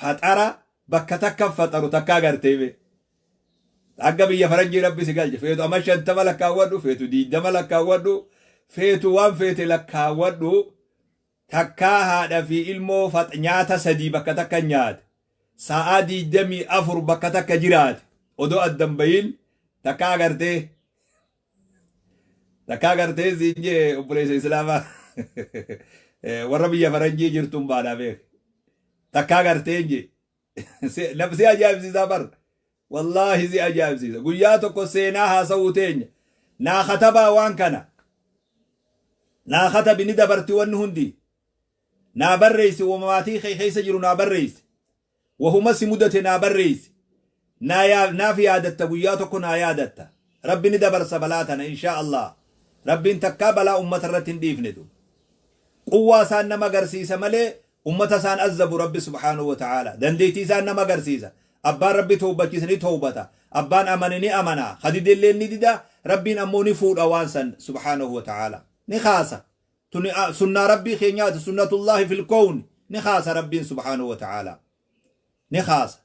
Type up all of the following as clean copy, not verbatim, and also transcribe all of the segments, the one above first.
فطرة بكتك فطروا تكاغرتي أجا بيا فرنجي ربي سجل فيتو أمشي أنت ملك أودو فيتو دي دملك أودو فيتو وان فيتو لك أودو تكاها في علمه فتنياتا سدي بكتك نيات سعادي دمي أفر بكتك جرات ودو الدمبين تكاغرتي زينجي أبوليس إسلاما وربي يا فرنجي جرتم بانا بيك تكاغرتي نجي نفسي أجاب سيزا بر والله زي أجاب سيزا قياتك سيناها سوتين نا خطبا وان كان نا خطب ندبرتي ونهندي نا بريس ومماتي خيس جرو نا بريس وهما سمدة نا بريس نا في عادة قياتك نا عادة ربي ندبر سبلاتنا إن شاء الله ربي تكابلا أمة الرتين ديفندو قوة سان مغرسيسة ملي أمة سان أزبو ربي سبحانه وتعالى دنديتي سان مغرسيسة أبان ربي توبة سني توبة أبان أمنني أمنا خديد اللي نديدا ربي أموني فود أوانسا سبحانه وتعالى نخاسة سنة ربي خينيات سنة الله في الكون نخاسة ربي سبحانه وتعالى نخاسة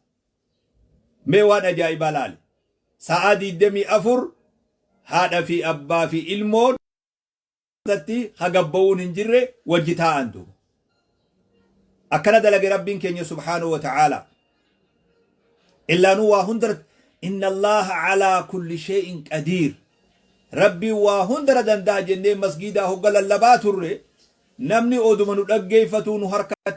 ميوان أجايب لالي سعادي الدمي أفر هذا في أبا في المون تتي خقبون انجره وجتا أنتو أكنا دلق ربين كين سبحانه وتعالى إلا نوا هندرت إن الله على كل شيء قدير ربي وهندر دندا جنة مسجدا هقل اللبات الرّ نمني أودمنو دقيفتون حركات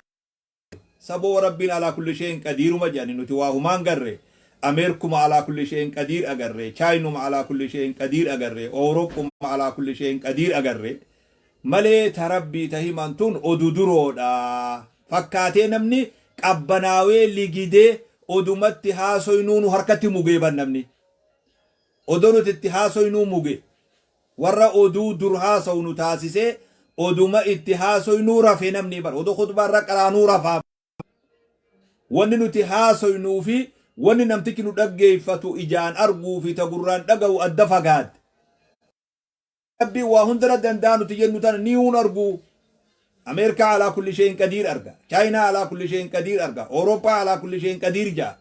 سبو ربي على كل شيء قدير مجاني نتواه مانغره أمريكم على كل شيء قدير أجره تشاينوم على كل شيء قدير أجره أوروبا على كل شيء قدير أجره ملي تربي تهيمانتون أدودرو فكاتي نمني قبناوي لجده أدومت هاسوينون حركتي مجيبا نمني أدونت اتهاسوينو مجي ورا أدو درهاسو نتاسسه أدوما اتهاسوينو رفي نمني بر أدو خطبا رقرانو رفا ونن اتهاسوينو في ونن نمتكنو دقيفتو إجان أرغو في تقران دقو الدفقات ربي وهندر دندانو تجنو تان نيون أرغو أمريكا على كل شيء قدير أرغا چاينا على كل شيء قدير أرغا أوروبا على كل شيء قدير جا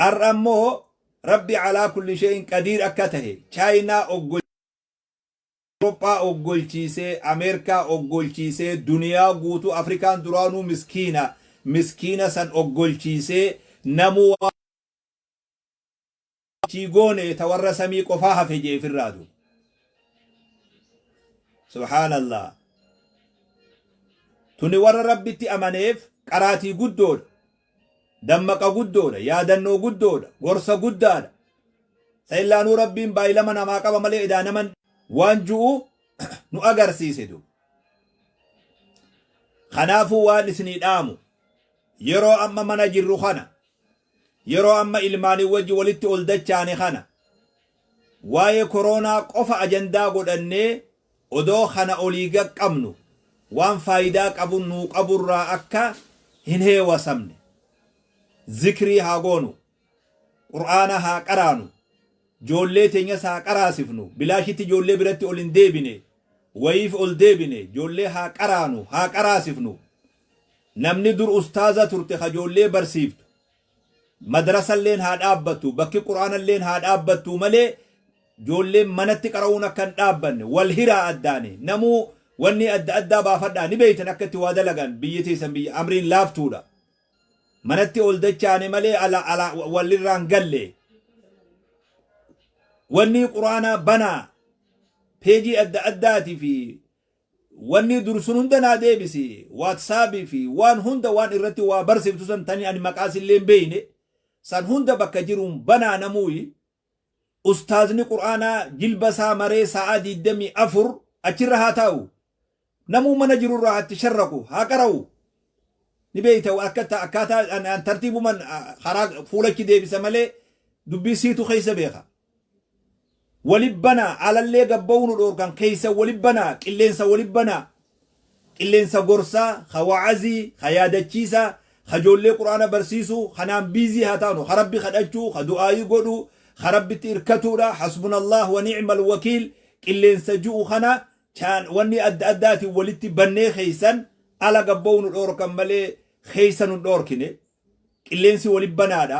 أرمو ربي على كل شيء قدير أكته چاينا أوغل أوروبا أوغل چيسي أمريكا أوغل چيسي دنيا غوتو أفريكان درانو مسكينة سن أوغل چيسي نمو چيغوني تورسمي قفاها في جي في الرادو سبحان الله توني ور ربي تي أمانيف قراتي قدود دمك قدود يادنو قدود غرصة قدود سيلانو ربين بايلمن أما قبا ملي إدانمن وانجو نو أغر سيسدو خنافو والسني دامو يرو أما مناجر خنا يرو أما إلماني وجي ولت أولدتشاني خنا واي كورونا قفا أجندا قدني odoo kana olii qaqqabnu waan faayidaa qabu nu qaburraa akka hin heewasamne zikrii haa goonu qur'aana haa qaraanu joollee teenya haa qaraasifnu bilaashitti joollee biratti ol hin deebine wayiif ol deebine joollee haa qaraanu haa qaraasifnu namni dur ustaaza turte ha joollee barsiiftu madrasalleen haa dhaabbattu bakki qur'aanalleen haa dhaabbattu malee جولي منتي قراونا كان دابن والهرا أداني نمو وني أدى بافدا نبيت نكتي وادلغان بيتي سنبي أمرين لافتودا منتي أولدتشاني ملي على والران قلي وني قرانا بنا بيجي أداتي في وني درسون دنا ديبسي واتسابي في وان هندا وان إرتي وبرسي فتسن تاني أني مقاسي اللين بيني سان هندا بكجيرون بنا نموي أستاذني قرآن جلبسا مري سعادي الدمي أفر أجرها تاو نمو منجر الرها تشرقوا هاكروا نبيته أكاتا أن ترتيب من خراج فولك دي بسمالي دبي سيتو خيس بيخا ولبنا على اللي قبون الأوركان كيسا ولبنا كلينسا ولبنا كلينسا قرصا خواعزي خيادة چيسا خجول قرآن برسيسو خنام بيزي هاتانو خربي خدأجو خدعاي قدو خربت إركتورا حسبنا الله ونعم الوكيل كلين سجو خنا كان وني أداتي ولدت بني خيسن ala gabboo nu dhorkan malee keessa nu dhorkine qilleensi wali banaadha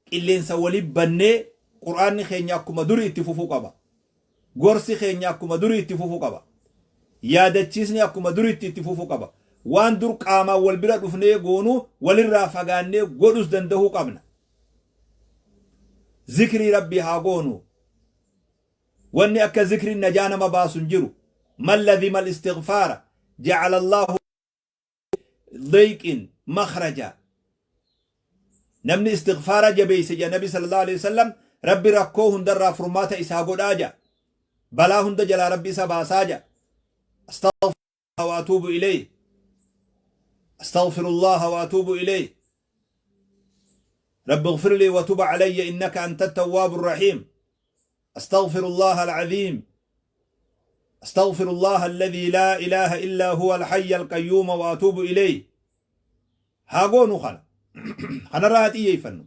qilleensa wali bannee quraanni keenya akkuma durii itti fufuu qaba gorsi keenya akkuma durii itti fufuu qaba yaadachiisni akkuma durii itti fufuu qaba waan dur qaamaa wal bira dhufnee goonu walirraa fagaannee godhus dandahuu qabna zikrii rabbii haa goonu wanni akka zikrii najaa nama baasun jiru man ladhima al-istighfaara ja'ala Allahu ضيق مخرجا نمني استغفار جبيس يا نبي صلى الله عليه وسلم ربي ركوه در فرمات إساقو داجا بلا هند جلا ربي سبا ساجا استغفر الله وأتوب إليه استغفر الله وأتوب إليه رب اغفر لي وتوب علي إنك أنت التواب الرحيم استغفر الله العظيم استغفر الله الذي لا إله إلا هو الحي القيوم وأتوب إليه هاغونو خنا خنا راحتي يفنو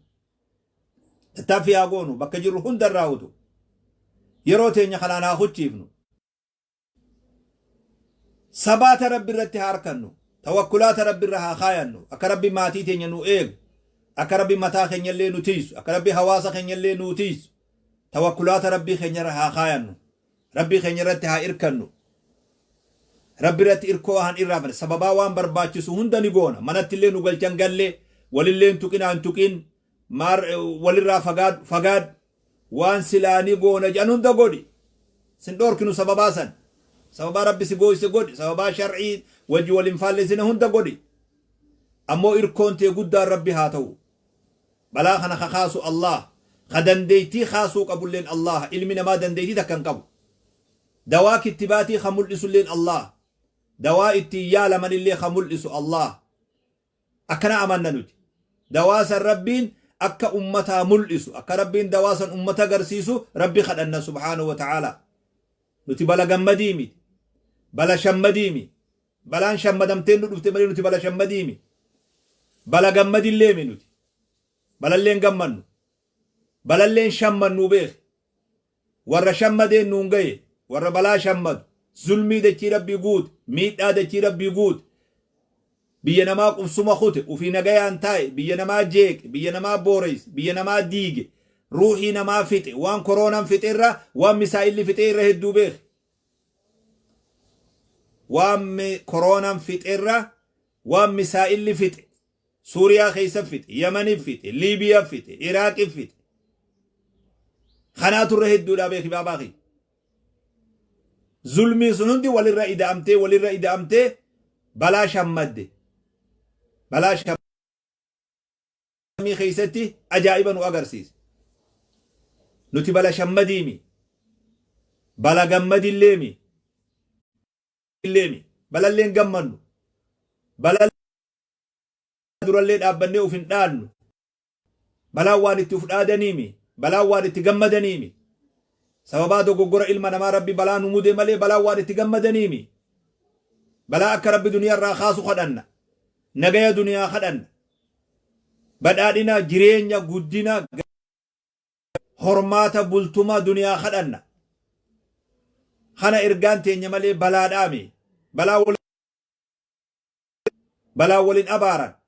تتافي هاغونو بكجر هند الراودو يروتين خلانا خوتشيفنو سبات رب الرتي هاركنو توكلات رب الرها خاينو أكربي ماتي تينينو إيغ أكربي متا خنيلي نوتيس أكربي حواس خنيلي نوتيس توكلات ربي خنيرها خاينو ربي خنيرتي ها إركنو ربي رت إركو هان إرافن سببا وان برباچسو هندني غونا منت اللي نقل جنگل وللي انتقين انتقين مار وللرا فقاد وان سلاني غونا جانون دا غودي سندور كنو سببا سن سببا ربي سيغوي سيغودي سببا شرعي وجي والانفال سنه هندا غودي امو إركون تي قدار ربي هاتو بلا خنا خاصو الله خدن ديتي خاصو قبولين الله علمنا ما دن ديتي تكن قبو دواك اتباتي خمول إسولين الله دواء اتيال من اللي خمول إسو الله أكنا أمنا نجي دواس الربين أكا أمتا مل إسو أكا ربين دواسا أمتا قرسيسو ربي خدنا سبحانه وتعالى نتي بلا قمديمي بلا شمديمي بلا شمدمتين نتي بلا شمديمي بلا قمدي الليمي نتي بلا اللين قمنو بلا اللين شمنو بيخ ور شمدين نونغي ور بلا شمد ظلمي دچي ربي قود ميدا دچي ربي قود بينما قبسما خوت وفي نغيان تاي بينما جيك بينما بوريس بينما ديگ روحي نما فت وان كورونا فتره وان مسائل فتره هدو بيخ وان كورونا فتره وان مسائل فت سوريا خيس فت يمن فت ليبيا فت عراق فت خنات الرهدو لا بيخ باباخي ظلمي سنندي وللرأي أمتي بلا شمد بلا شمي خيستي أجائبا وأغرسيس نتي بلا شمديمي بلا قمد الليمي بلا اللين قمنو بلا در اللين أبني وفندانو بلا واني تفرادنيمي بلا واني تقمدنيمي سببا دوغورا علم نما ربي بلا نمودي ملي بلا وان تغمدنيمي بلا اك ربي دنيا را خاصو خدنا نغيا دنيا خدنا بدادنا جيرينيا غودينا حرمات بولتما دنيا خدنا خنا ارغانتي نملي بلا دامي بلا ولين ابارا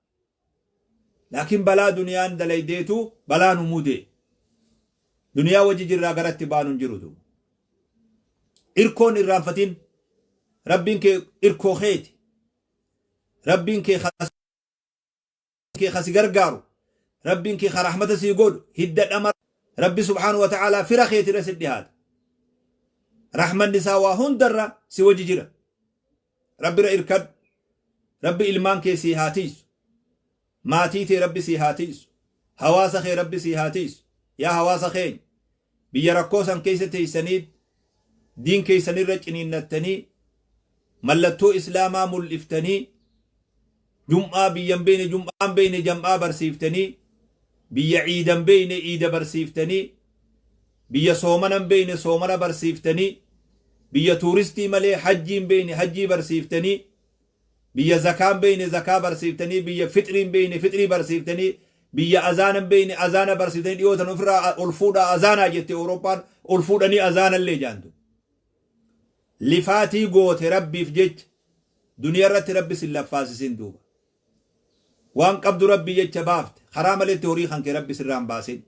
لكن بلا دنيا دليديتو بلا نمودي دنيا وجي جرا غرت بانون جرودو إركون الرانفتين ربين كي إركو خيت ربين كي خاص غرغارو ربين كي رحمته سيقول هدد أمر ربي سبحانه وتعالى فرخيت رسل هذا رحمة النساء وهن در سوجي جرا ربي رإركد ربي إلمان كي سيهاتيس ماتيتي ربي سيهاتيس هواس خي ربي سيهاتيس يا هواس خين بيا ركوسان كيستي سنيد دين كيسني رجني نتني ملتو إسلاما ملفتني جمعة بين جمعة بين جمعة برسيفتني بيا عيدا بين عيدا برسيفتني بيا صومنا بين صومنا برسيفتني بيا تورستي ملي حجين بين حجي برسيفتني بيا زكاة بين زكاة برسيفتني بيا فطرين بين فطري برسيفتني بيا أذان بين أذان برسيفتني يوتن أفرا ألفودا أذانا جت أوروبان ألفودني أذان اللي جاندو لفاتي قوت ربي فجج دنيا رت ربي سلفاس سندوبا وان قبض ربي يجبافت حرام عليه توريخ انك ربي سران باسين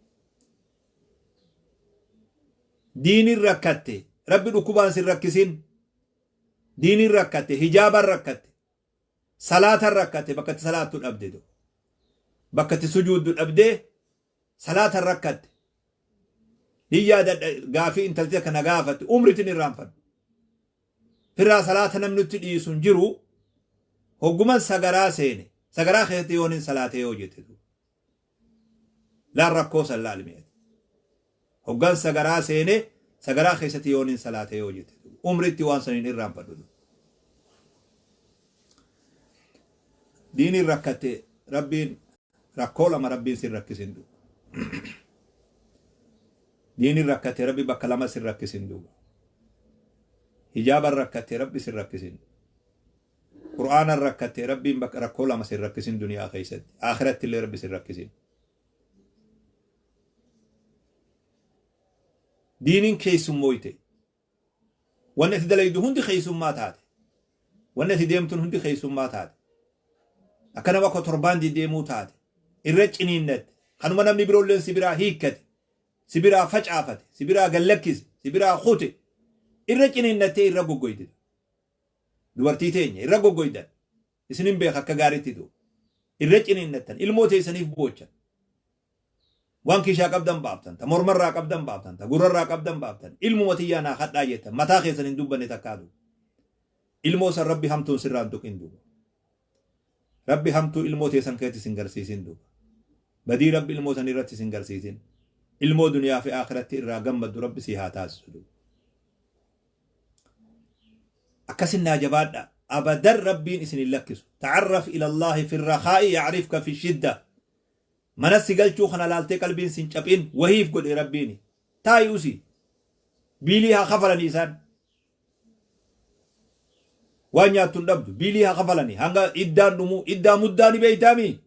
دين الركته ربي ركوبان سر ركسين دين الركته حجاب الركته صلاة الركته بكت صلاة الأبدي بكت سجود الأبدي صلاة الركته هي غافي انت تلك نغافت عمرتني رامفن فرا صلاة نمنت ديسون جرو هوغمان سغرا سيني سغرا خيتيون صلاة يوجتو لا ركو صلى الله عليه هوغان سغرا سيني سغرا خيتيون صلاة يوجتو عمرتي وان سنين رامفن ديني ركته ربين ركولا ما ربين سر ركسندو ديني ركته ربي بكلام سر ركسندو حجاب الركته ربي سر ركسندو قرآن الركته ربي بك ركولا ما سر ركسندو دنيا خيست آخرت اللي ربي سر ركسندو دينين كيسم مويته وانا تدليدو هندي خيسم ما تات وانا تديمتون هندي خيسم ما تات أكنا وقت تربان دي ديمو تات الرجني النت خنوما نمني برولن سبرا هيكت سبرا فجعفت سبرا قلكز سبرا خوتي الرجني النت الرقو قويد دوارتي تيني الرقو قويد اسنين بيخا كغاريتي دو الرجني النت الموت يسنيف بوچا وانكي شاك أبدن بابتن تمرمر راك أبدن بابتن تقرر راك أبدن بابتن الموتيانا خط آيتا متاخي سنين دوبا نتكادو الموسى ربي همتون سران دوكين دوبا ربي همتو الموت يسنكيتي سنگرسيسين دوبا بدي ربي الموت نيرتي سنگرسيسين المو دنيا في آخرتي إرا قمد ربي سيهاتاز سدو أكسنا جباد أبدر ربي إسن اللكس تعرف إلى الله في الرخاء يعرفك في الشدة من السيقل خنا لالتي قلبين سنچپين وهيف قد ربيني تاي أسي بيليها خفلني إسان وانيا تندبدو بيليها خفلني هنگا إدان نمو إدان مداني بيتامي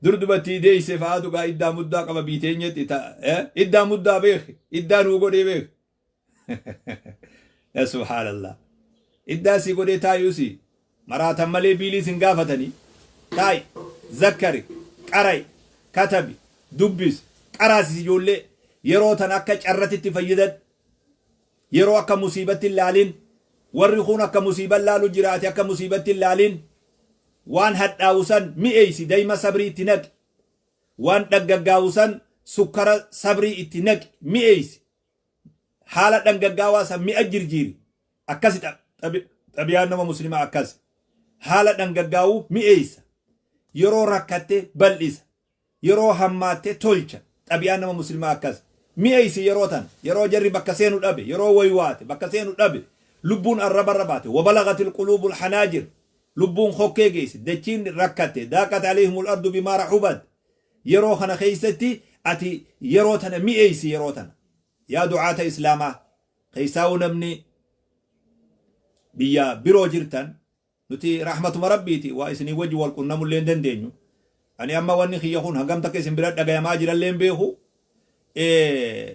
دردبتي دي سفادو قا إدان مدى قبا بيتينيت إدان مدى بيخ إدان وقو دي بيخ يا سبحان الله إدان سيقو دي تاي أسي مراتا ملي بيلي سنقافتني تاي ذكري قرأي كتبي دبس قراسي جولي يرو تنكا چرتي تفيدت يرو أكا مصيبة اللالين ورخون أكا مصيبة اللالو جراتي أكا مصيبة اللالين وان حد آوسان مئيسي دايما صبري اتنك وان دقاقاوسان سكر صبري اتنك مئيسي حالة دقاقاوسان مئة جرجيري أكاسي تبيان نما مسلمة أكاسي حالة دقاقاو مئيسي يرو ركته بلئس يرو هماته تولچا طبيعه نما مسلمه اكاس ميئيس يروتن يرو جري بكسينو دبي يرو ويوات بكسينو دبي لبون الربربات وبلغت القلوب الحناجر لبون خوكيجيس دچين ركته داقت عليهم الارض بما رحبت يرو خنا خيستي اتي يروتن ميئيس يروتن يا دعاة اسلاما خيساو نمني بيا برو جرتن نتي رحمة ربيتي واسني وجه والقنا ملين دندينيو أنا أما واني خيهون هنگام تكي سنبرات دقايا ماجر اللين بيهو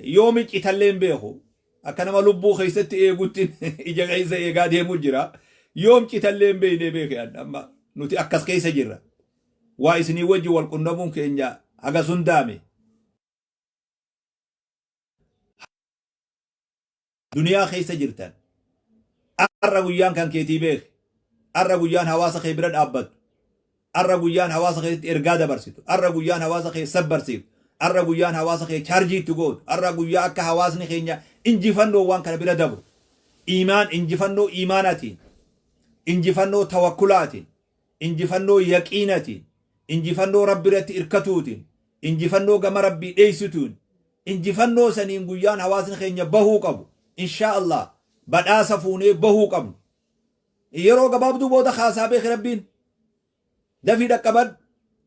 يومي اتالين بيهو أكنا ما لبو خيستي قلتين إجا خيسة إيقاد مجرى يوم اتالين بيني بيخي أما نتي أكس خيسة جرى واسني وجه والقنا ممكن جا هغا سندامي دنيا خيسة جرتان أرغويان كان كيتي بيخ أرغويان هواسا خي برد أبد أرغويان هواسا خي إرقادة برسيتو أرغويان هواسا خي سبرسيتو أرغويان هواسا خي چارجي تقود أرغويان أكا هواسني خينيا إنجفنو وان كان برد دبر إيمان إنجفنو إيماناتين إنجفنو توكلاتين إنجفنو يقيناتين إنجفنو ربي رت إركتوتين إنجفنو قم ربي إيستون إنجفنو سنين قويان هواسني خينيا بهو قبو إن شاء الله بدأسفوني بهو قبو يرو قبابدو بودا خاصا بيخ ربين دفي دقبد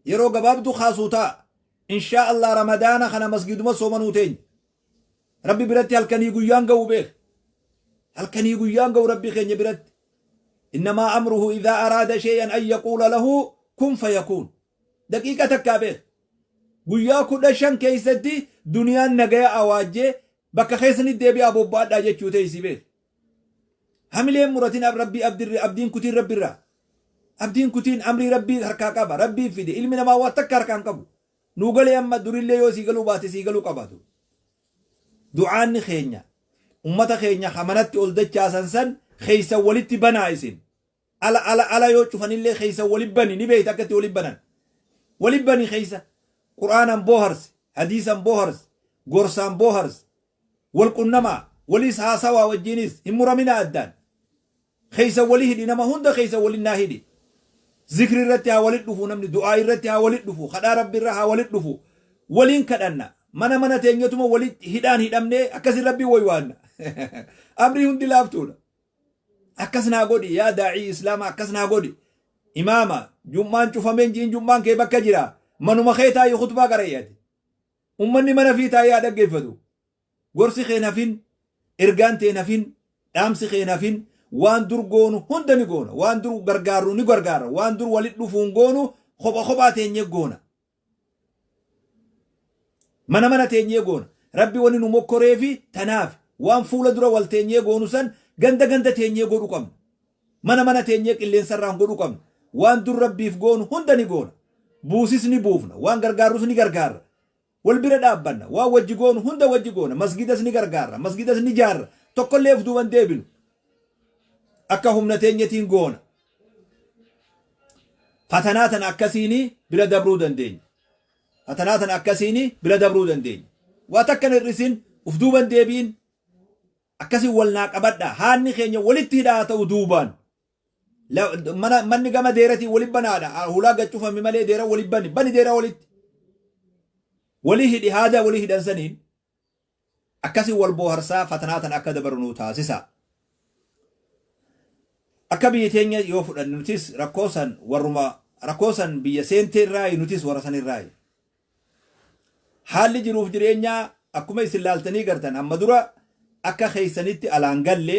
يرو قبابدو خاصوتا إن شاء الله رمضان خنا مسجد ما صومنوتين ربي برتي هل كان يقويان قو بيخ هل كان يقويان قو ربي خين برت إنما أمره إذا أراد شيئا أن يقول له كن فيكون دقيقة تكابيخ قوياكو دشان كيستي دنيا نقيا أواجه بك خيسني ديبي أبو بعد أجي تشوتي سيبيخ hamileen muratin rabbii abdiin kutiin rabbiirraa abdiin kutiin amrii rabbii harkaa qaba rabbii fide ilmi namaa waan takka harkaan qabu nuu galee amma durillee yoo sii galuu baate sii galuu qabaatu du'aanni keenya ummata keenya hamanatti ol dachaasan san keeysa walitti banaa isin ala yoo cufanillee keeysa wali bani ni beeyta akkatti wali banan wali bani keeysa qur'aanan booharsi hadiisan booharsi gorsaan booharsi wal qunnamaa waliis haasawaa wajjiinis hin muramina addaan keeysa wali hidhi nama hunda keeysa wali naa hidhi zikri irratti haa walit dhufu namni du'aa irratti haa walit dhufu kadhaa rabbi irra haa walit dhufu waliin kadhanna mana teenyatuma walit hidhaan hidhamne akkasin rabbii waywaanna amrii hundi laaftuudha akkas naa godhi yaa daa'ii islaama akkas naa godhi imaama jummaan cufameen jiin jummaan kee bakka jira manuma kee taa'ee khutbaa qarayyate ummanni mana fi taa'ee haa dhaggeeffatu gorsi kee nafin ergaan tee nafin dhaamsi kee nafin waan dur goonu hunda ni goona waan dur gargaaru ni gargaara waan dur walit dhufuun goonu kophaa teenyee goona mana teenyee goona rabbi wani nu mokkoree fi tanaaf waan fuula dura wal teenyee goonu san ganda teenyee godhu qabna mana teenyee qilleensarraan godhu qabna waan dur rabbiif goonu hunda ni goona buusis ni buufna waan gargaarus ni gargaara wal bira dhaabbanna waan wajji goonu hunda wajji goona masgidas ni gargaara masgidas ni jaarra tokkolleef duuban deebinu akka humna teenyetiin goona fatanaatan akkasiini bila dabruu dandeenya fatanaatan akkasiini bila dabruu dandeenya waa takkan hir'isin uf duuban deebiin akkasi wal naa qabadha haanni keenya walitti hidhaa ta'u duubaan manni gama deeratii wali banaadha hulaa gachufame malee deera wali bani deera walitti wali hidhi haada wali hidhan saniin akkasi wal booharsaa fatanaatan akka dabarnu taasisa akka biyya teenya yoo fudhannu nutis rakkoosan biyya seentee irraayi nutis warra san irraayi haalli jiruuf jireenyaa akkuma isin laaltanii gartan amma dura akka keeysanitti alaan galle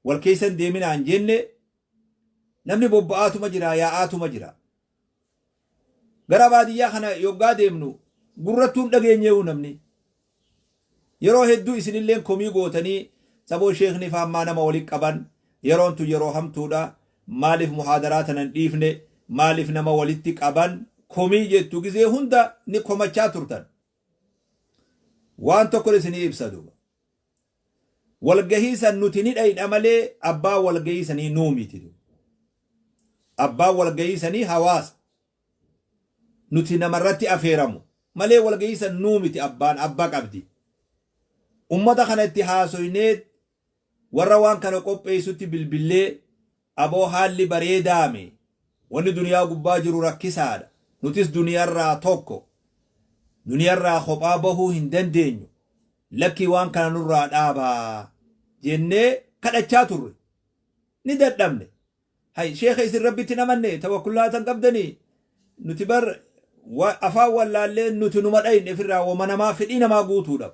wal keeysan deeminaan jenne namni bobba'aatuma jira yaa'aatuma jira gara baadiyyaa kana yoggaa deemnu gurrattuun dhageenyeewu namni yeroo hedduu isinilleen komii gootanii saboo sheekni faammaa nama waliin qaban yeroontu yeroo hamtuudha maaliif muhaadaraa tanan dhiifne maaliif nama walitti qaban komii jettu gizee hunda ni komachaa turtan waan tokko isinii ibsa duuba walgahii san nuti ni dhayna malee abbaa walgahii sanii nuumiti abbaa walgahii sanii hawaasa nuti namarratti afeeramu malee walgahii san nuumiti abbaa qabdi ummata kana itti haasoyneet warra waan kana qopheessutti bilbillee aboo haalli bareedaame wanni duniyaa gubbaa jiru rakkisaadha nutis duniyaarraa tokko duniyaarraa kophaa bahuu hin dandeenyu lakkii waan kana nurraa dhaabaa jennee kadhachaa turre ni dadhabne hay sheekha isin rabbitti namanne tawakkullaatan qabdanii nuti bar afaan wallaallee nuti numa dhayne ofirraa wama namaa fedhii namaa guutuudha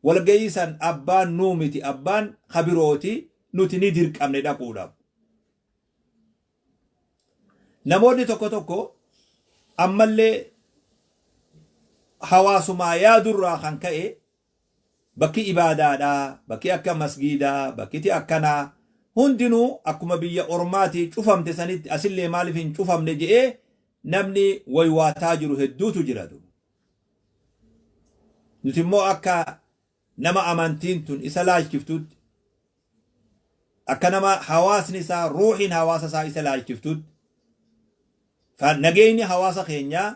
walgahii san abbaan nuumiti abbaan kabirooti nuti ni dirqamne dhaquudhaaf namoonni tokko ammallee hawaasumaa yaadurraa kan ka'e bakki ibaadaadha bakki akka masgiidaa bakkiti akkanaa hundinuu akkuma biyya ormaatii cufamte sanitti asillee maaliif hin cufamne je'ee namni waywaataa jiru hedduutu jira nuti immoo akka nama amantiin tun isa laalchiftutti akka nama hawaasni isaa ruuxiin hawaasa isaa isa laalchiftutti nageenyi hawaasa keenyaa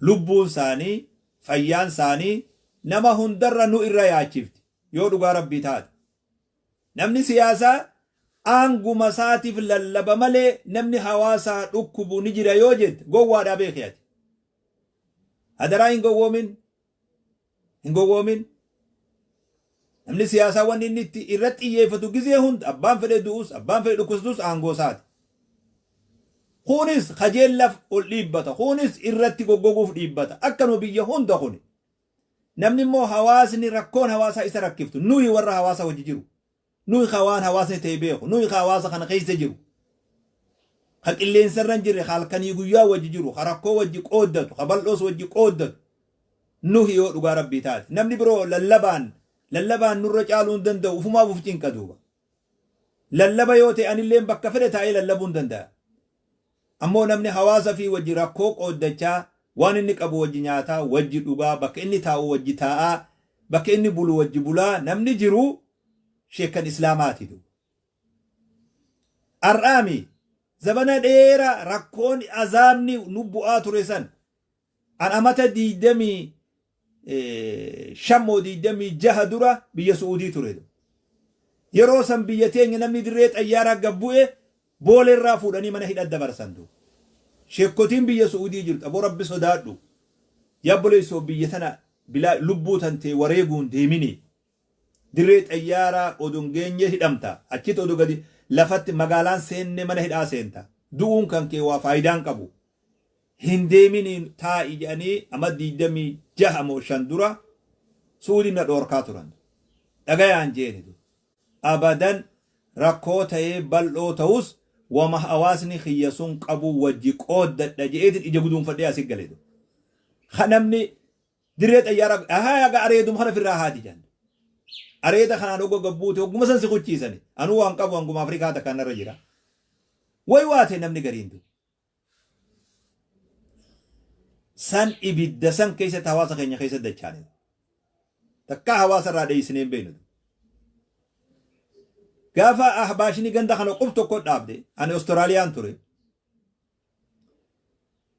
lubbuun isaanii fayyaan isaanii nama hundarra nu irra yaachifti yoo dhugaa rabbii taate namni siyaasaa aanguma isaatiif lallaba malee namni hawaasaa dhukkubu ni jira yoo jette gowwaadhaa beekiyati hadaraa hin gowwoomin namni siyaasaa wanni inni irratti xiyyeeffatu gizee hunda abbaan fedhe du'us abbaan fedhe dhukkubsatus aangoo isaati kunis kajeellaf ol dhiibbata kunis irratti goggoguuf dhiibbata akkanuma biyya hunda kuni namni immoo hawaasni rakkoon hawaasaa isa rakkiftu nuyi warra hawaasa wajji jiru nuyi hawaan hawaasni ta'e beeku nuyi hawaasa kana keessa jiru ha qilleensarran jirre halkanii guyyaa wajji jiru ha rakkoo wajji qooddatu ha bal'oos wajji qooddatu nuyi yoo dhugaa rabbii taate namni biroo lallabaan lallabaan nurra caaluun danda'u ufumaa buftiin qaduuba lallaba yoo ta'e anilleen bakka fedhe taa'ee lallabuun danda'a ammoo namni hawaasa fi wajji rakkoo qooddachaa waan inni qabu wajji nyaataa wajji dhugaa bakka inni taa'u wajji taa'aa bakka inni bulu wajji bulaa namni jiru sheekan islaamaatitu ar'aami zabana dheera rakkoon azaabni nu bu'aa ture san an amata 26 dura biyya Suudii ture yeroo san biyya teenya namni dirree xayyaaraa gabbu'e boolerraa fuudhanii mana hidhaa dabarsantu sheekotiin biyya Suudii jirtu aboo rabbi sodaadhu yabboleessoo biyya tana bila lubbuu tante wareeguun deemini dirree xayyaaraa oduun geenye hidhamta achitti oduu gadi lafatti magaalaan seenne mana hidhaa seenta du'uun kan kee waa faayidaan qabu hin deemini taa'i jedhanii ama 26 dura Suudii na dhoorkaa turan dhagayaan jeenitu abadan rakkoo ta'ee bal'oo ta'us wama hawaasni khiyyasun qabu wajji qooddadha je'eetin ija guduunfadhee asii galeetu namni dirree xayyaaraa aga areedum kana firraa haati jan areeda kanaan ogo gabbuute ogguma san si kuchiisani anuu waan qabu hanguma Afrikaa takka narra jira way waate namni gariintu san ibidda san keessatti hawaasa keenya keessatti dachaane takka hawaasa irraa dheeysinee hin beeknu gaafa ahbaashini ganda kana qof tokko dhaabde ani Austraaliyaan ture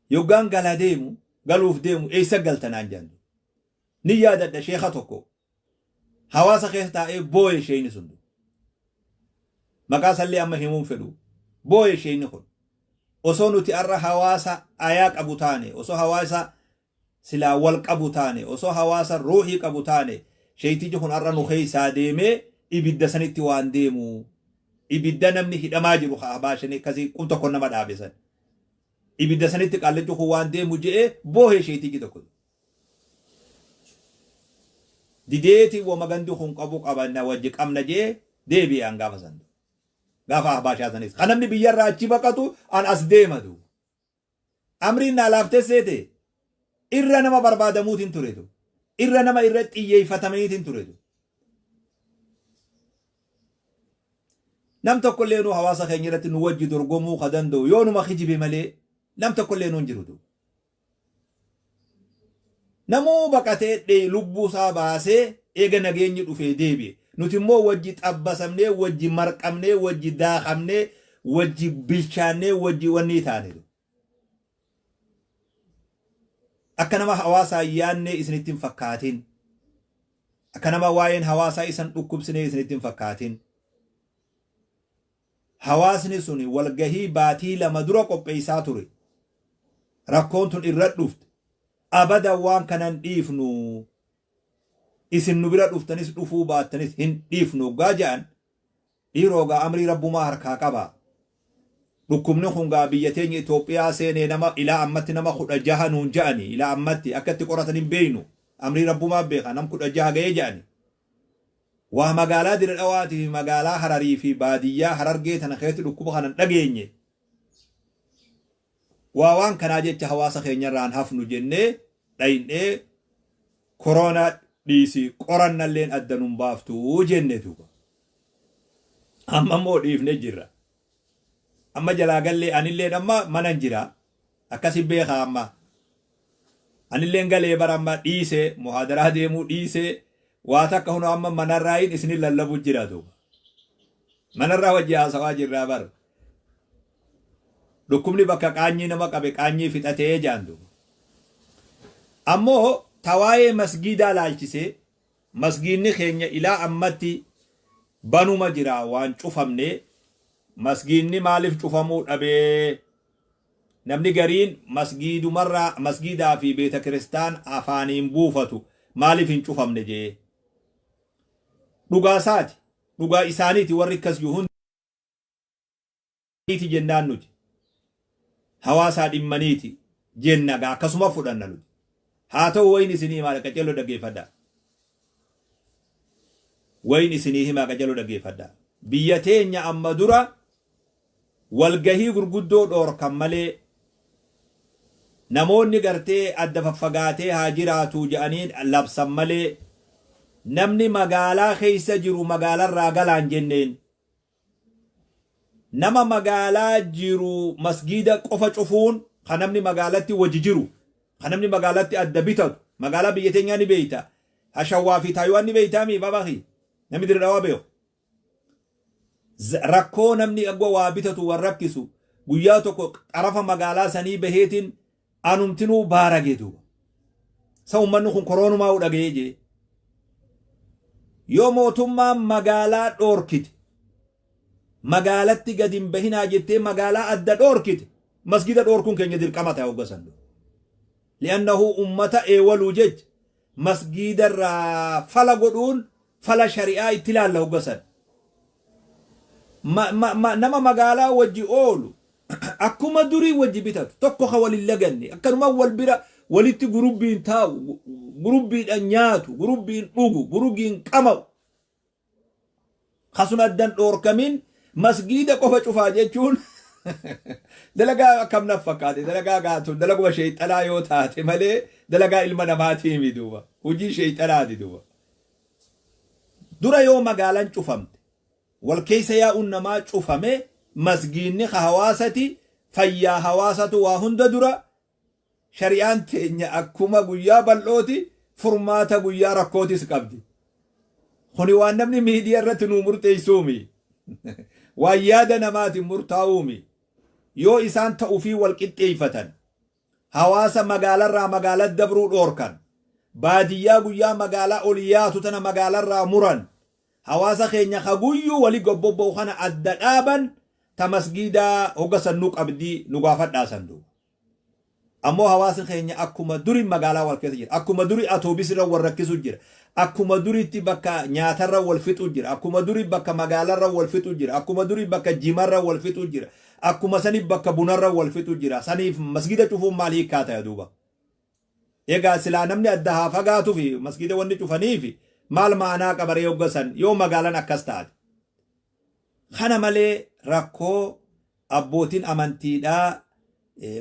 yoggaan galaa deemu galuuf deemu eessa galtanaan jandu ni yaadadha sheekha tokko hawaasa keessa taa'ee booye sheeyni sun maqaa sallee amma himuun fedhu booye sheeyni kun osoo nuti arra hawaasa ayaa qabu taane osoo hawaasa silaa wal qabu taane osoo hawaasa ruuhii qabu taane sheeytichi kun arra nu keessaa deemee ibidda sanitti waan deemu ibidda namni hidhamaa jiru ahbaashanii akkasii qum tokko nama dhaabesan ibidda sanitti qaallichu kun waan deemu je'ee boohe sheeytichi tokko dideeti wama gandi kun qabu qabanna wajji qabna jee deebi'an gaafa san gaafa ahbaashaa sanis kan namni biyyarraa achi baqatu an as deematu amriin naa laaftee seete irra nama barbaadamuutiin turetu irra nama irra xiyyeeffatamaniitiin turetu nam tokko illee nu hawaasa keenya irratti nu wajji dorgomuu ka danda'u yoo numa kijibe malee nam tokko illee nu hin jirutu namuu baqatee dhee lubbuu isaa baasee eega nageenyi dhufee deebi'e nuti immoo wajji xabbasamnee wajji marqamnee wajji daakamnee wajji bilchaannee wajji wanni taane akka nama hawaasaa yaannee isinitti hin fakkaatin akka nama waa'een hawaasaa isan dhukkubsinee isinitti hin fakkaatin hawaasni suni walgahii baatii lama dura qopheessaa ture rakkoon tun irra dhufte abada waan kanan dhiifnu isin nu bira dhuftanis dhufuu baattanis hin dhiifnu gaajaan dhiiroogaa amrii rabbumaa harkaa qaba dhukkubni kun gaa biyya teenya Itoophiyaa seenee nama ilaa ammatti nama 16 nuun ja'ani ilaa ammatti akkatti qoratan hin beeynu amrii rabbumaa beeka nam 16 ga'ee ja'ani waa magaalaa dira dhawaati fi magaalaa Hararii fi baadiyyaa Harargee tana keessatti dhukkuba kanan dhageenye waan kanaa jecha hawaasa keenyarraan hafnu jennee dhaynee koronaa dhiisi qorannalleen addanuun baaftuu jenne duuba amma immoo dhiifne jirra amma jalaa gallee anilleen amma manan jira akkasi beekaa amma anilleen galee bara amma dhiise muhaadaraa deemuu dhiise waa takka huno amma manarraayin isinin lallabu jira duuba manarraa wajji haasawaa jirraa bara dhukkubni bakka qaanyii nama qabe qaanyii fixatee jaandu ammoo tawaayee masgiidaa laalchisee masgiidni keenya ilaa ammatti banuma jira waan cufamne masgiidni maaliif cufamuu dhabee namni gariin masgiidumarraa masgiidaa fi beeta kiristaan afaaniin buufatu maaliif hin cufamne jee dhugaasaati dhugaa isaaniiti warri akkas yuhundi jennaan nuti hawaasaa dhimmaniiti jennaga akkasuma fudhanna nuti haa ta'u wayin isinii maal qacello dhaggeeffadha wayin isinii himaa qacello dhaggeeffadha biyya teenya amma dura walgahii gurguddoo dhoorkan malee namoonni gartee adda faffagaatee haa jiraatu jedhaniin labsan malee namni magaalaa keessa jiru magaalarraa galaan jenneen nama magaalaa jiru masgida qofa cufuun kan namni magaalatti wajji jiru kan namni magaalatti adda bitatu magaalaa biyya teenyaa ni beeyta hashawaa fi taayuwaan ni beeytaa mi babaahi namni dirdawaa beeku rakkoo namni agwa waa bitatu waan rakkisu guyyaa tokko xarafa magaalaa sanii baheetiin anumtinuu baaragee duuba sa ummanni kun koroonumaa dhaga'ee jee yoo mootummaan magaalaa dhoorkite magaalatti gad hin bahinaa jettee magaalaa adda dhoorkite masgida dhoorkuun keenya dirqama ta'e hoggasan li'annahu ummata eewaluu jech masgidarraa fala godhuun fala shari'aa itti ilaalla hoggasan nama magaalaa wajji oolu akkuma durii wajji bitatu tokko ka walin laganne akkanuma wal bira walitti gurubbiin taa'u gurubbiidhaan nyaatu gurubbiin dhugu gurubbiin qamaa'u kasuna addan dhoorkamin masgida qofa cufaa jechuun dalagaa akkam naf fakkaate dalagaa gaatu dalaguma sheeyxanaa yoo taate malee dalagaa ilma namaatii mi duuba hujii sheeyxanaati duuba dura yoo magaalaan cufamte wal keessa yaa'uun namaa cufame masgiinni hawaasati fayyaa hawaasatu waa hunda dura shari'aan teenya akkuma guyyaa bal'ooti furmaata guyyaa rakkootis qabdi kuni waan namni miidiyaa irratti nuu murteessuumi waan yaada namaatiin murtaa'uumi yoo isaan ta'uu fi wal qixxeeffatan hawaasa magaalarraa magaalatti dabruu dhoorkan baadiyyaa guyyaa magaalaa ol yaatu tana magaalarraa muran hawaasa keenya haguyyuu wali gobbobba'u kana adda dhaaban ta masgidaa hoggasan nu qabdii nu gaafadhaa sandu ammoo hawaasa keenya akkuma durii magaalaa wal keessa jira akkuma durii atoobisirra wal rakkisu jira akkuma duriitti bakka nyaatarra wal fixu jira akkuma durii bakka magaalarra wal fixu jira akkuma durii bakka jimarra wal fixu jira akkuma saniif bakka bunarra wal fixu jira saniif masgida cufuun maal hiikkaata duuba egaa silaa namni adda haa fagaatu fi masgida wanni cufaniifi maal maanaa qabaree hoggasan yoo magaalaan akkas taate kana malee rakkoo abbootiin amantiidhaa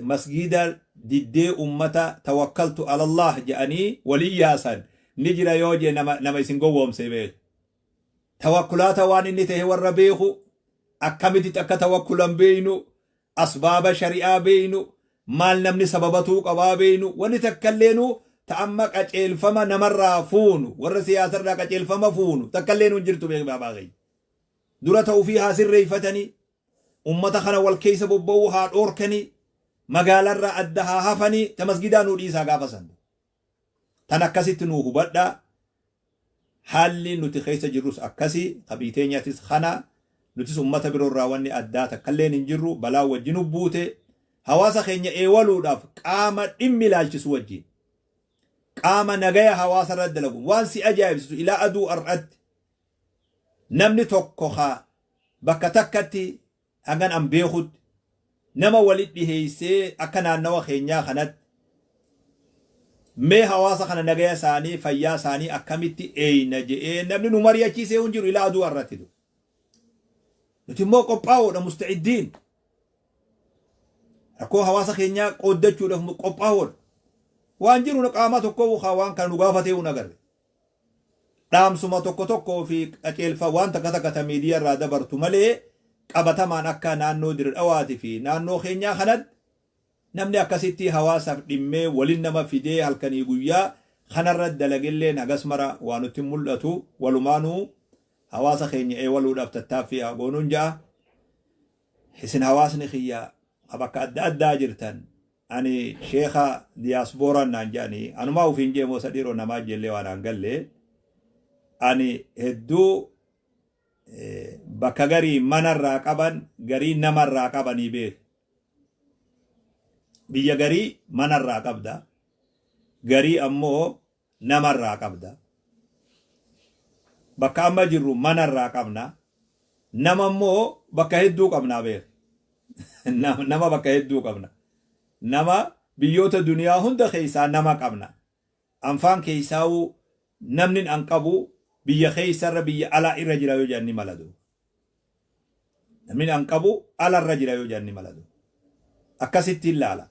masgida diddee ummata tawakkaltu alallah jedhanii walii yaasan ni jira yoo je nama isin gowwoomse beeku tawakkulaata waan inni ta'e warra beeku akkamitti akka tawakkulan beeynu asbaaba shari'aa beeynu maal namni sababatuu qabaa beeynu wanni takkalleenu ta'amma qaceelfama namarraa fuunu warra siyaasarraa qaceelfama fuunu takkalleenu jirtu beeku baabaa dura ta'uu fi haa sirreeffatanii ummata kana wal keessa bobba'uu haa dhoorkanii magaalarraa adda haa hafanii ta masgidaa nuu dhiisaa gaafasan tan akkasitti nuu hubadha haalli nuti keessa jirrus akkasi qabiiteenyatis kana nutis ummata biroorraa wanni addaa takkalleen hin jirru balaa wajjin buute hawaasa keenya eewaluudhaaf qaama dhimmi ilaalchisu wajjin qaama nagaya hawaasa irra dalagu waan si ajaa'ibsiisu ilaa aduu ar'atti namni tokko haa bakka takkatti hagan an beekutti nama walit dhiheessee akka naannawa keenyaa kanatti mee hawaasa kana nagaya isaanii fayyaa isaanii akkamitti eeyna je'ee namni nu mari'achiisee hin jiru ilaa aduu irratti nuti immoo qophaa'uudha musta'iddiin rakkoo hawaasa keenyaa qooddachuudhaaf qophaa'uudha waan jiru qaama tokko waan kana nu gaafatee hin agarre dhaamsuma tokko fi qaceelfa waan takka miidiyaa irraa dabartu malee qabatamaan akka naannoo dirdhawaati fi naannoo keenyaa kanatti namni akkasitti hawaasaaf dhimmee waliin nama fidee halkanii guyyaa kanarra dalagelleen hagas mara waan nutti mul'atu walumaanuu hawaasa keenya eewaluudhaaf tattaaffii goonuun ja'a isin hawaasni kiyya bakka adda addaa jirtan ani sheekha diyaasbooraan naan jedhanii anumaa ufiin jeemoo sadhiiroo namaa jellee waan aan galle ani hedduu bakka garii manarraa qaban garii namarraa qabanii beeku biyya garii manarraa qabda garii ammoo namarraa qabda bakka amma jirru manarraa qabna nama ammoo bakka hedduu qabnaa beeku nama bakka hedduu qabna nama biyyoota duniyaa hunda keessaa nama qabna anfaan keessaa'uu namni an qabu biyya keessarra biyya alaa irra jira yoo janni maladu namni an qabu ala irra jira yoo janni maladu akkasitti ilaala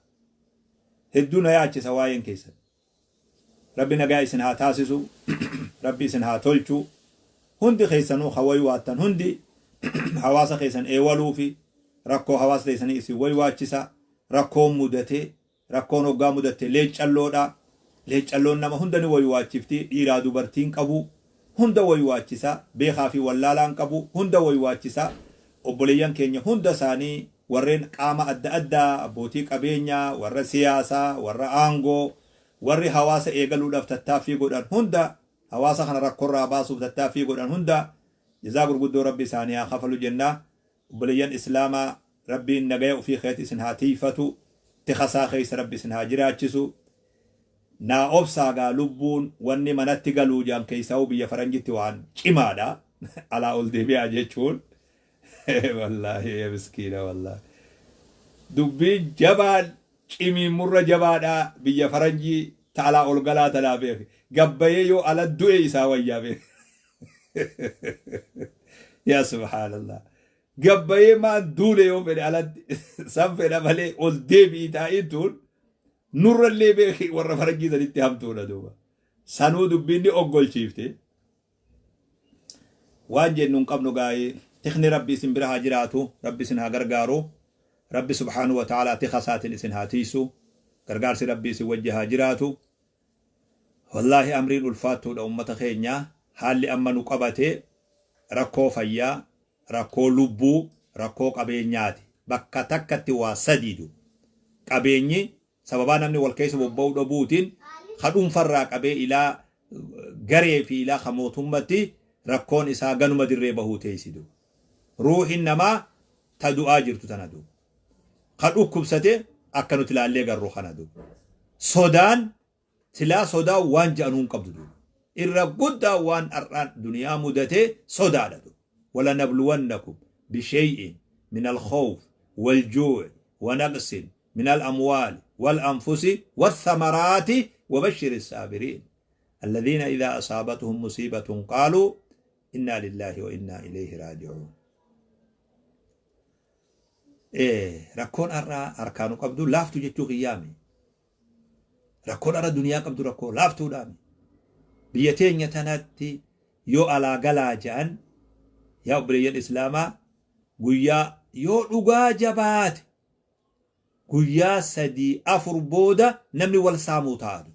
hedduu na yaachisa waa'een keessan ربنا قايس إنها تاسسو ربي إنها تلشو هندي خيسانو خوي واتن هندي حواس خيسان ايوالو في ركو حواس ليسان إسي ويواتشسا ركو مدته ركو نوغا مدته ليج اللودا ليج اللون نما هندني ويواتشفتي إرادو برتين قبو هند ويواتشسا بيخافي واللالان قبو هند ويواتشسا وبليان كينيا هند ساني ورين قاما أدى أبوتي قبينيا ور سياسة ور آنغو ور حواس إيغلو دف تتافي قدان هند حواس خنا ركو راباسو تتافي قدان هند جزاك القدو ربي سانيا خفلو جنة وبليان إسلاما ربي النقاء في خيط سنها تيفتو تخسا خيس ربي سنها جراتشسو نا أبساقا لبون واني منتقلو جان كيساو بيا فرنجتي وان كمادا على أولدي بيا جيشون والله يا مسكينة والله دبي جبال كمي مر جبادا بيا فرنجي تعالى أولغلا تلابيخ قبييو على الدوئي ساوي بيخ يا سبحان الله قبيي ما دولي يوم على سنفنا ملي أولدي بيتا إنتون نور اللي بيخي ورا فرنجي ذا اتهمتونا دوبا سانو دبيني أقول شيفتي وانجي ننقب نقاي تخني ربي سن برها جراتو ربي سنها غرغارو ربي سبحانه وتعالى تخسات سنها تيسو غرغار سي ربي سي وجهها جراتو والله أمرين الفاتو لأمة خينيا حالي أما نقبتي ركو فيا ركو لبو ركو قبينياتي بكا تكتي واسديدو قبيني سببا نمني والكيس ببو دبوتين خدوم فرق أبي إلى غري في إلى خموتمتي ركون إسا غنم دريبه تيسدو روح إنما تدو آجرتو تندو خدو كبسته أكنو تلا اللي غرو خندو سودان تلا سودا وان جانون قبضو إرى قد وان أران دنيا مدته سودا لدو ولا نبلونكم بشيء من الخوف والجوع ونقص من الأموال والأنفس والثمرات وبشر الصابرين الذين إذا أصابتهم مصيبة قالوا إنا لله وإنا إليه راجعون ركون أرى أركان قبضو لافتو جتو قيامي ركون أرى دنيا قبضو ركون لافتو دامي بيتين يتناتي يو على قلاجان يا أبري الإسلام قويا يو لغا جبات قويا سدي أفر بودا نمني والسامو تادو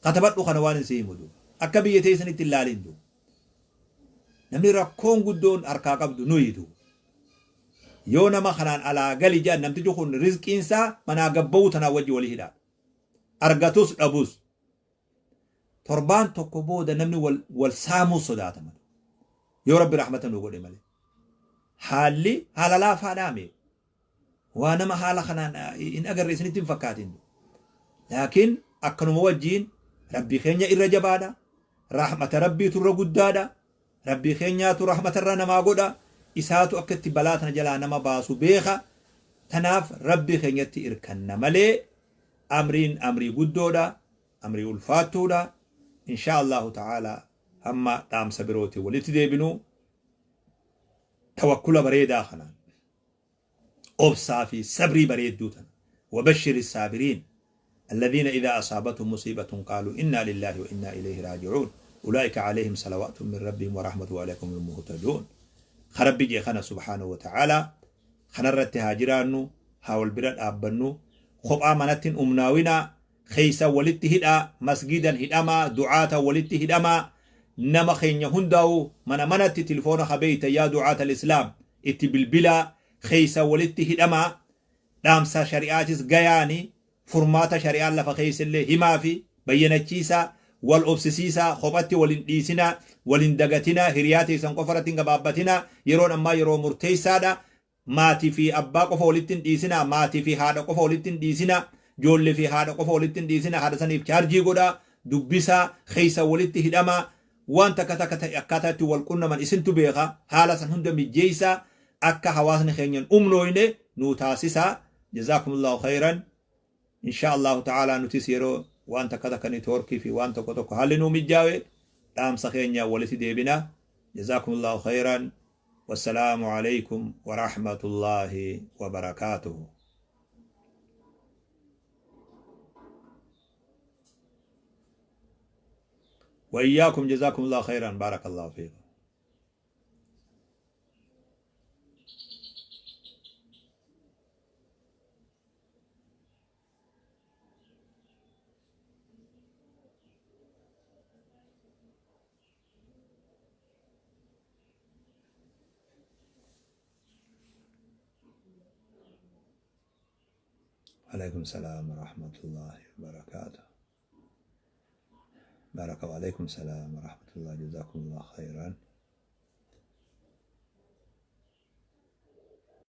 قطبت خنوان سيمدو أكا بيتين التلالين دو نمني ركون قدون أركا قبضو نويدو يو نما خنان على قلجان نمتي جوخون رزق إنسا منا قبوتنا وجي والهداد أرغتوس أبوس تربان تقبودا نمني والسامو صداتا مدو يو ربي رحمة نقول مالي حالي حالا لا فادامي وانا ما حالا خنان إن أقر رسني تنفكاتين لكن أكنو موجين ربي خينيا إرجبادا رحمة ربي تر قدادا ربي خينيا تر رحمة رنا ما قدا إساتو أكتي بلاتنا جلانا ما باسو بيخا تناف ربي خينيا تإركن مالي أمري قدودا أمري الفاتودا إن شاء الله تعالى أما تام سبروتي ولتديبنو توكل بريدا خنا أبصى في صبري بريد دوتنا وبشر الصابرين الذين إذا أصابتهم مصيبة قالوا إنا لله وإنا إليه راجعون أولئك عليهم صلوات من ربهم ورحمة وعليكم المهتدون خرب بيجي خنا سبحانه وتعالى خنا رتهاجرانو حاول برد أبنو خب آمنت أمناونا خيسا ولتهدا مسجدا هداما دعاة ولتهداما نما خينيا هنداو منت تلفون خبيت يا دعاة الإسلام اتي بالبلا خيسا ولتهداما دامسا شريعاتس غياني فرماتا شريعة لفا خيس اللي هما في بيناتشيسا والأبسسيسا خباتي ولنديسنا ولندقتنا هرياتي سنقفرتين قبابتنا يرون أما يرون مرتيسا دا ماتي في أبا قفا ولتن ديسنا ماتي في هذا قفا ولتن ديسنا جول في هذا قفا ولتن ديسنا هذا سنيف چارجي قدا دبسا خيسا ولتهداما وان تكتا أكاتاتي والقنة من اسنتو بيغا حالا سنهند مجيسا أكا حواسن خينيان أمنويني نوتاسسا جزاكم الله خيرا إن شاء الله تعالى نتسيرو وان تكتا كنتوركي في وان تكتوك هالنو مجاوي دام سخينيا ولتي ديبنا جزاكم الله خيرا والسلام عليكم ورحمة الله وبركاته وإياكم جزاكم الله خيرا بارك الله فيكم. عليكم السلام ورحمة الله وبركاته. بارك الله. عليكم السلام ورحمة الله. جزاكم الله خيرا.